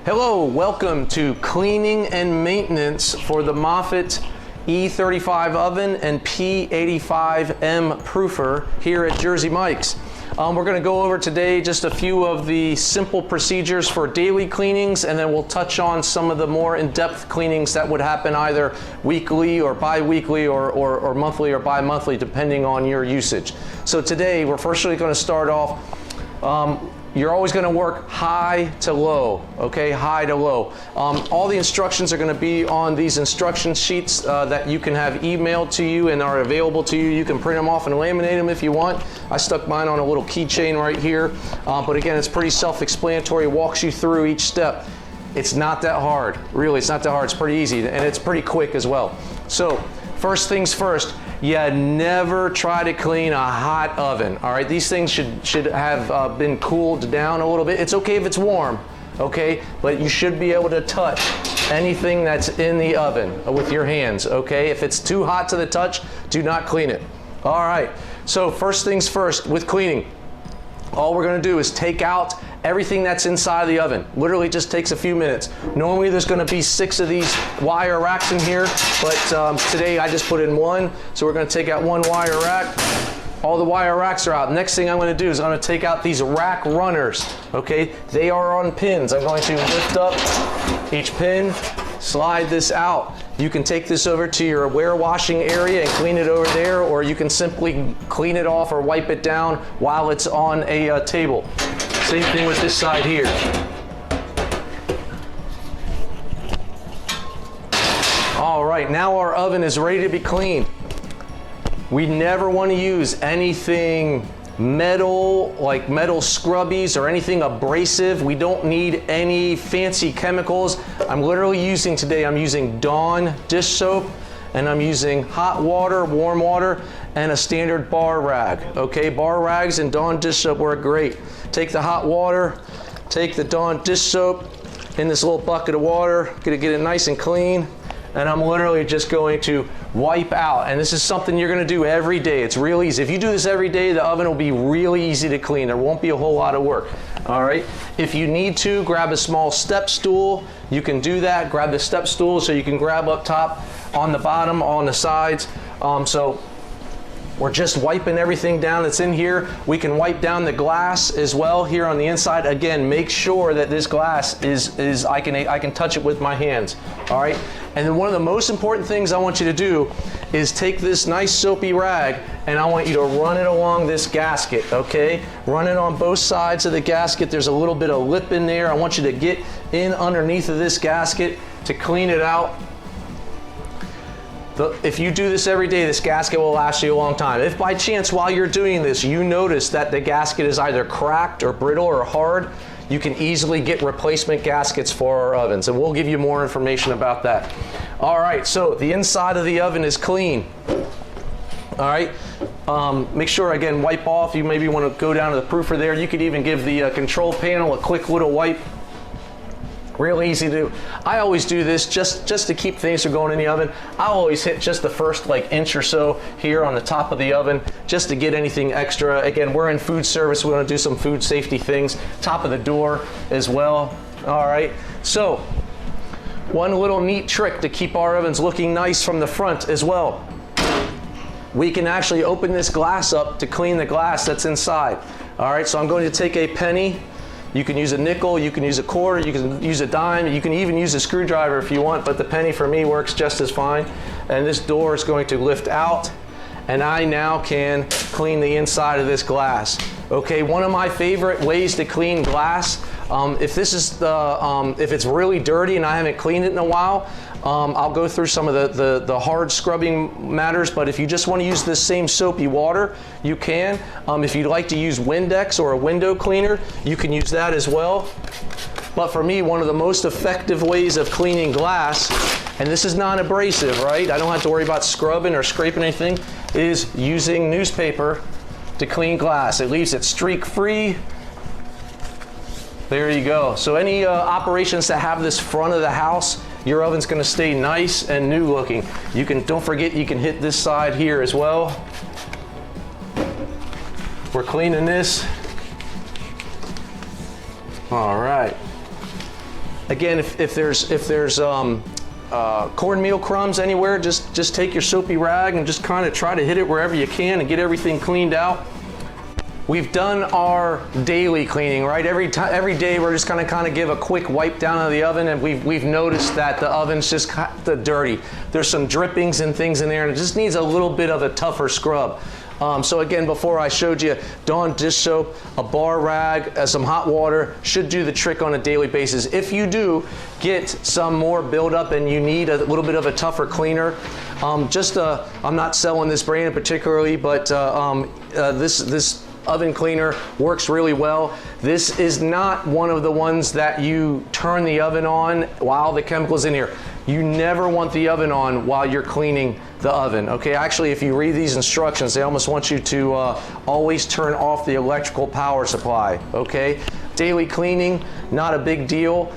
Hello, welcome to cleaning and maintenance for the Moffat E35 oven and P85M proofer here at Jersey Mike's. We're going to go over today just a few of the simple procedures for daily cleanings, and then we'll touch on some of the more in-depth cleanings that would happen either weekly or bi-weekly or monthly or bi-monthly depending on your usage. So today we're firstly going to start off, you're always going to work high to low, okay? High to low. All the instructions are going to be on these instruction sheets that you can have emailed to you and are available to you. You can print them off and laminate them if you want. I stuck mine on a little keychain right here. But again, it's pretty self-explanatory. It walks you through each step. It's not that hard. Really, it's not that hard. It's pretty easy, and it's pretty quick as well. So, first things first. You never try to clean a hot oven, all right? These things should have been cooled down a little bit. It's okay if it's warm, okay? But you should be able to touch anything that's in the oven with your hands, okay? If it's too hot to the touch, do not clean it. All right, so first things first with cleaning. All we're gonna do is take out everything that's inside the oven. Literally just takes a few minutes. Normally there's gonna be 6 of these wire racks in here, but today I just put in one. So we're gonna take out one wire rack. All the wire racks are out. Next thing I'm gonna do is I'm gonna take out these rack runners, okay? They are on pins. I'm going to lift up each pin, slide this out. You can take this over to your ware-washing area and clean it over there, or you can simply clean it off or wipe it down while it's on a table. Same thing with this side here. All right, now our oven is ready to be cleaned. We never want to use anything metal, like metal scrubbies or anything abrasive. We don't need any fancy chemicals. I'm literally using today, I'm using Dawn dish soap, and I'm using hot water, warm water, and a standard bar rag. Okay, bar rags and Dawn dish soap work great. Take the hot water, take the Dawn dish soap in this little bucket of water, gonna get it nice and clean, and I'm literally just going to wipe out. And this is something you're gonna do every day. It's real easy. If you do this every day, the oven will be really easy to clean. There won't be a whole lot of work, all right? If you need to, grab a small step stool. You can do that. Grab the step stool so you can grab up top, on the bottom, on the sides. So we're just wiping everything down that's in here. We can wipe down the glass as well here on the inside. Again, make sure that this glass is I can touch it with my hands, all right? And then one of the most important things I want you to do is take this nice soapy rag and I want you to run it along this gasket, okay? Run it on both sides of the gasket. There's a little bit of lip in there. I want you to get in underneath of this gasket to clean it out. If you do this every day, this gasket will last you a long time. If by chance while you're doing this, you notice that the gasket is either cracked or brittle or hard, you can easily get replacement gaskets for our ovens, and we'll give you more information about that. All right, so the inside of the oven is clean. All right, make sure, again, wipe off. You maybe want to go down to the proofer there. You could even give the control panel a quick little wipe. Real easy to do. I always do this just to keep things from going in the oven. I always hit just the first inch or so here on the top of the oven just to get anything extra. Again, we're in food service. We want to do some food safety things. Top of the door as well. All right. So one little neat trick to keep our ovens looking nice from the front as well. We can actually open this glass up to clean the glass that's inside. All right. So I'm going to take a penny. You can use a nickel, you can use a quarter, you can use a dime, you can even use a screwdriver if you want, but the penny for me works just as fine. And this door is going to lift out, and I now can clean the inside of this glass. Okay, one of my favorite ways to clean glass, if it's really dirty and I haven't cleaned it in a while, I'll go through some of the hard scrubbing matters, but if you just want to use this same soapy water, you can. If you'd like to use Windex or a window cleaner, you can use that as well. But for me, one of the most effective ways of cleaning glass, and this is non-abrasive, right? I don't have to worry about scrubbing or scraping anything, is using newspaper to clean glass. It leaves it streak-free. There you go. So any operations that have this front of the house, your oven's going to stay nice and new looking. Don't forget, you can hit this side here as well. We're cleaning this. All right. Again, if there's cornmeal crumbs anywhere, just take your soapy rag and just kind of try to hit it wherever you can and get everything cleaned out. We've done our daily cleaning, right? Every day we're just gonna kind of give a quick wipe down of the oven, and we've noticed that the oven's just kind of dirty. There's some drippings and things in there, and it just needs a little bit of a tougher scrub. So again, before I showed you, Dawn dish soap, a bar rag, some hot water should do the trick on a daily basis. If you do get some more buildup and you need a little bit of a tougher cleaner, I'm not selling this brand particularly, but this oven cleaner works really well. This is not one of the ones that you turn the oven on while the chemical's in here. You never want the oven on while you're cleaning the oven, okay? Actually, if you read these instructions, they almost want you to always turn off the electrical power supply, okay? Daily cleaning, not a big deal.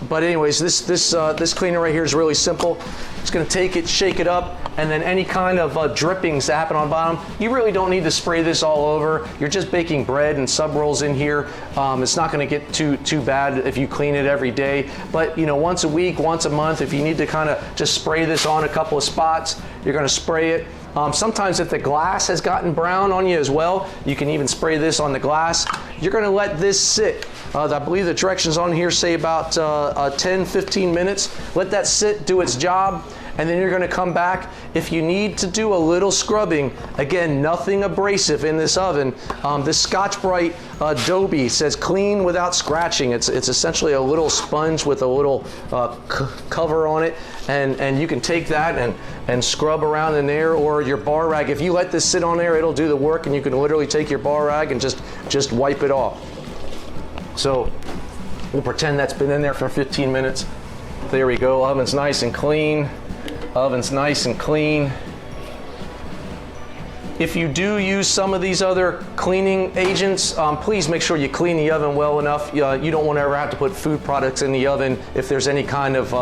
But anyways, this cleaner right here is really simple. It's gonna take it, shake it up, and then any kind of drippings that happen on bottom, you really don't need to spray this all over. You're just baking bread and sub rolls in here. It's not gonna get too bad if you clean it every day. But you know, once a week, once a month, if you need to kind of just spray this on a couple of spots, you're gonna spray it. Sometimes if the glass has gotten brown on you as well, you can even spray this on the glass. You're gonna let this sit. I believe the directions on here say about 10-15 minutes. Let that sit, do its job, and then you're gonna come back. If you need to do a little scrubbing, again, nothing abrasive in this oven. This Scotch-Brite Adobe says clean without scratching. It's essentially a little sponge with a little cover on it, and you can take that and scrub around in there, or your bar rag. If you let this sit on there, it'll do the work, and you can literally take your bar rag and just wipe it off. So we'll pretend that's been in there for 15 minutes. There we go, oven's nice and clean. Oven's nice and clean. If you do use some of these other cleaning agents, please make sure you clean the oven well enough. You don't want to ever have to put food products in the oven if there's any kind of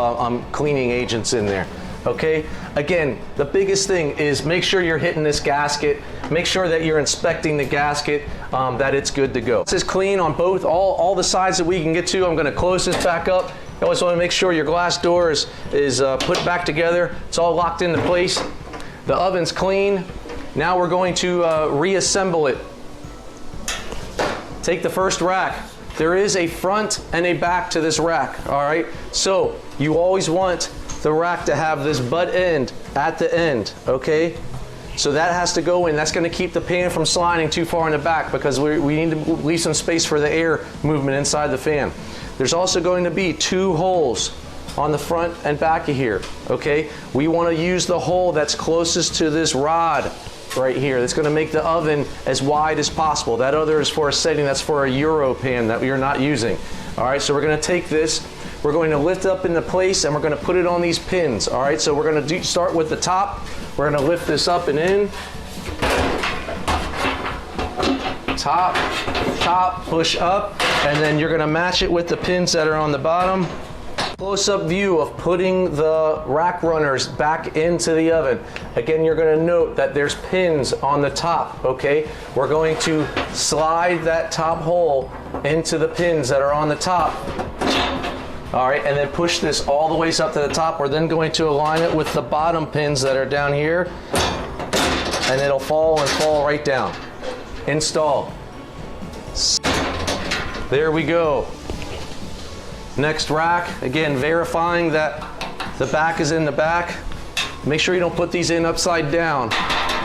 cleaning agents in there. Okay? Again, the biggest thing is make sure you're hitting this gasket. Make sure that you're inspecting the gasket, that it's good to go. This is clean on all the sides that we can get to. I'm going to close this back up. You always want to make sure your glass door is put back together. It's all locked into place. The oven's clean. Now we're going to reassemble it. Take the first rack. There is a front and a back to this rack, all right? So you always want the rack to have this butt end at the end, okay? So that has to go in. That's going to keep the pan from sliding too far in the back, because we need to leave some space for the air movement inside the fan. There's also going to be 2 holes on the front and back of here, okay? We want to use the hole that's closest to this rod right here. That's going to make the oven as wide as possible. That other is for a setting that's for a Euro pan that you're not using. All right, so we're going to take this, we're going to lift up into place, and we're going to put it on these pins. All right, so we're going to start with the top. We're going to lift this up and in. Top, top, push up, and then you're going to match it with the pins that are on the bottom. Close-up view of putting the rack runners back into the oven. Again, you're going to note that there's pins on the top, okay? We're going to slide that top hole into the pins that are on the top. All right, and then push this all the way up to the top. We're then going to align it with the bottom pins that are down here, and it'll fall and fall right down. Install. There we go. Next rack, again, verifying that the back is in the back. Make sure you don't put these in upside down,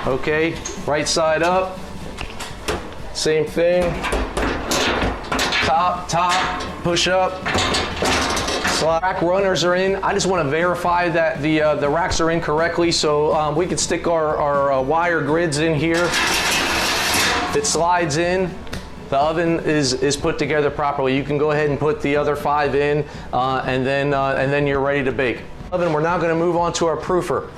okay? Right side up, same thing. Top, top, push up. Slide. Rack runners are in. I just want to verify that the racks are in correctly, so we can stick our wire grids in here. It slides in. The oven is put together properly. You can go ahead and put the other 5 in, and then you're ready to bake. Oven. We're now going to move on to our proofer.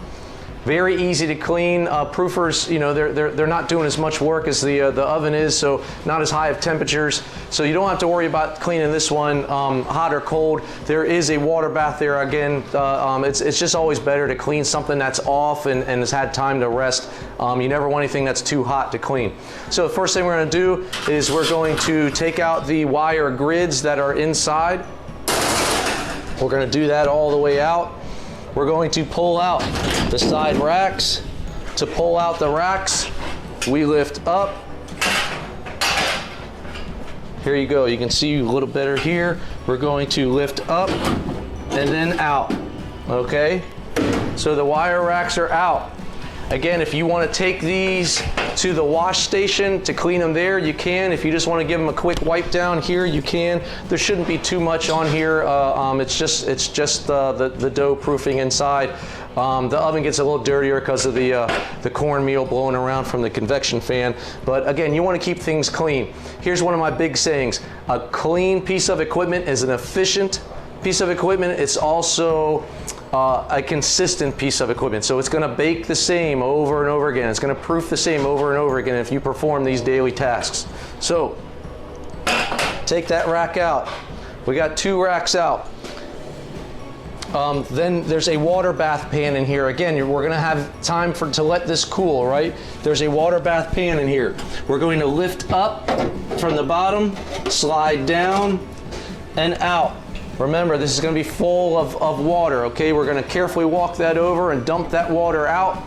Very easy to clean. Proofers, you know, they're not doing as much work as the oven is, so not as high of temperatures. So you don't have to worry about cleaning this one hot or cold. There is a water bath there. Again, it's just always better to clean something that's off and has had time to rest. You never want anything that's too hot to clean. So the first thing we're going to do is we're going to take out the wire grids that are inside. We're going to do that all the way out. We're going to pull out the side racks. To pull out the racks, we lift up. Here you go. You can see a little better here. We're going to lift up and then out. Okay? So the wire racks are out. Again, if you want to take these to the wash station to clean them there, you can. If you just want to give them a quick wipe down here, you can. There shouldn't be too much on here. It's just the dough proofing inside. The oven gets a little dirtier because of the cornmeal blowing around from the convection fan. But again, you want to keep things clean. Here's one of my big sayings. A clean piece of equipment is an efficient piece of equipment. It's also a consistent piece of equipment. So it's going to bake the same over and over again. It's going to proof the same over and over again if you perform these daily tasks. So take that rack out. We got 2 racks out. Then there's a water bath pan in here. Again, we're going to have time to let this cool, right? There's a water bath pan in here. We're going to lift up from the bottom, slide down, and out. Remember, this is going to be full of water, okay? We're going to carefully walk that over and dump that water out.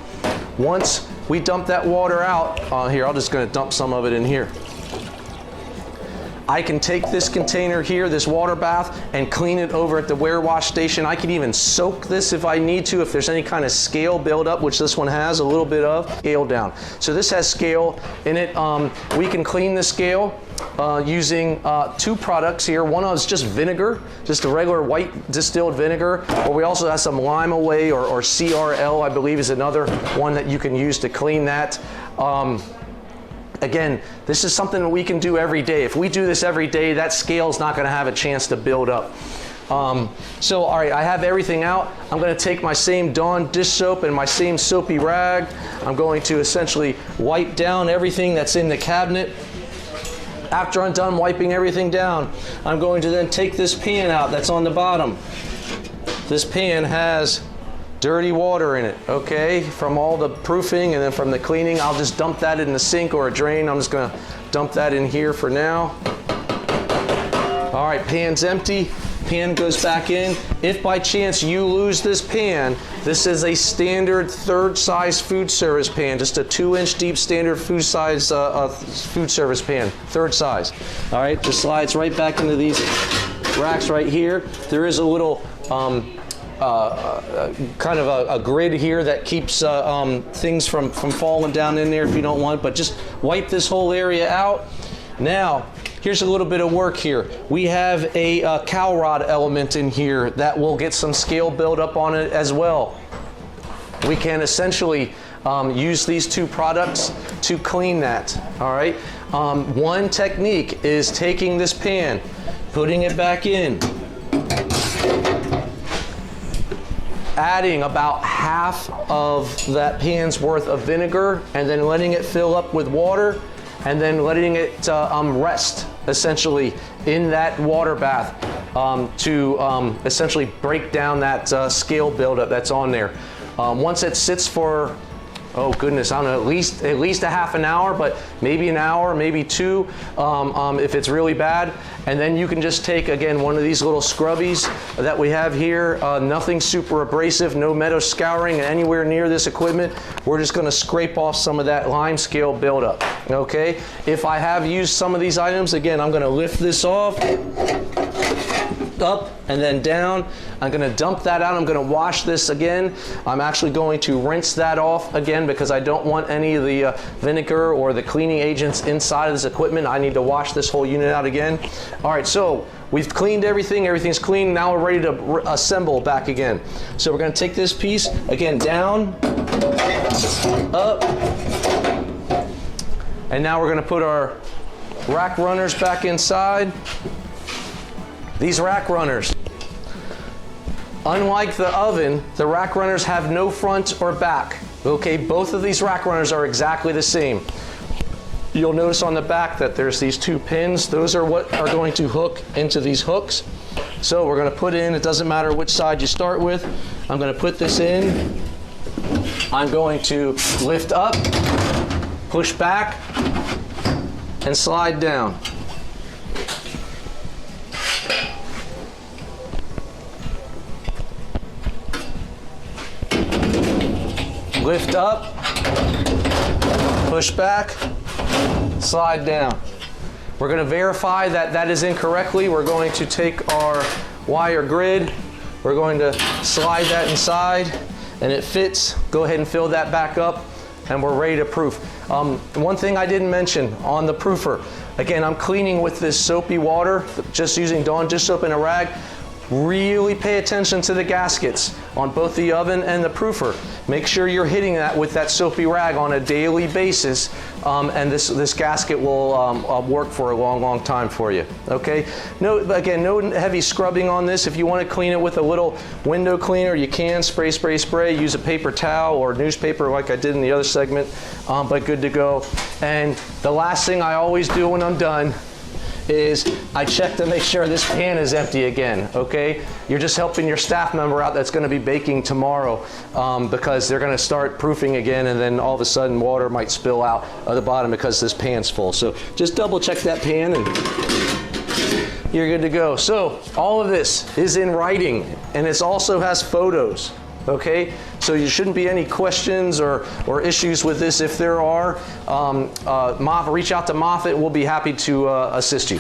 Once we dump that water out, here, I'm just going to dump some of it in here. I can take this container here, this water bath, and clean it over at the ware wash station. I can even soak this if I need to, if there's any kind of scale buildup, which this one has a little bit of, scale down. So this has scale in it. We can clean the scale using 2 products here. One is just vinegar, just a regular white distilled vinegar, or we also have some Lime Away or CRL, I believe is another one that you can use to clean that. Again, this is something that we can do every day. If we do this every day, that scale is not going to have a chance to build up. So, all right, I have everything out. I'm going to take my same Dawn dish soap and my same soapy rag. I'm going to essentially wipe down everything that's in the cabinet. After I'm done wiping everything down, I'm going to then take this pan out that's on the bottom. This pan has dirty water in it, okay, from all the proofing and then from the cleaning. I'll just dump that in the sink or a drain. I'm just going to dump that in here for now. All right, pan's empty. Pan goes back in. If by chance you lose this pan, this is a standard 3rd size food service pan, just a 2-inch deep standard food size food service pan, 3rd size. All right, just slides right back into these racks right here. There is a little kind of a grid here that keeps things from falling down in there if you don't want, but just wipe this whole area out. Now, here's a little bit of work here. We have a cow rod element in here that will get some scale buildup on it as well. We can essentially use these 2 products to clean that, all right? One technique is taking this pan, putting it back in, adding about half of that pan's worth of vinegar and then letting it fill up with water and then letting it rest essentially in that water bath to essentially break down that scale buildup that's on there. Once it sits for, oh goodness, I don't know, at least a half an hour, but maybe an hour, maybe 2 if it's really bad. And then you can just take, again, one of these little scrubbies that we have here, nothing super abrasive, no metal scouring anywhere near this equipment. We're just going to scrape off some of that lime scale buildup, okay? If I have used some of these items, again, I'm going to lift this off, up and then down. I'm going to dump that out. I'm going to wash this again. I'm actually going to rinse that off again because I don't want any of the vinegar or the cleaning agents inside of this equipment. I need to wash this whole unit out again. All right, so we've cleaned everything. Everything's clean. Now we're ready to assemble back again. So we're going to take this piece again down, up, and now we're going to put our rack runners back inside. These rack runners, unlike the oven, the rack runners have no front or back. Okay, both of these rack runners are exactly the same. You'll notice on the back that there's these 2 pins. Those are what are going to hook into these hooks. So we're going to put in, it doesn't matter which side you start with. I'm going to put this in. I'm going to lift up, push back, and slide down. lift up, push back, slide down. We're going to verify that that is incorrectly. We're going to take our wire grid, we're going to slide that inside, and it fits. Go ahead and fill that back up, and we're ready to proof. One thing I didn't mention on the proofer, again, I'm cleaning with this soapy water, just using Dawn dish soap and a rag. Really pay attention to the gaskets on both the oven and the proofer. Make sure you're hitting that with that soapy rag on a daily basis, and this gasket will work for a long time for you. Okay. No heavy scrubbing on this. If you want to clean it with a little window cleaner, you can spray. Use a paper towel or newspaper like I did in the other segment, but good to go. And the last thing I always do when I'm done is I check to make sure this pan is empty again, okay? You're just helping your staff member out that's gonna be baking tomorrow, because they're gonna start proofing again, and then all of a sudden water might spill out of the bottom because this pan's full. So just double check that pan and you're good to go. So all of this is in writing, and it also has photos. Okay, so you shouldn't be any questions or issues with this. If there are, reach out to Moffat. We'll be happy to assist you.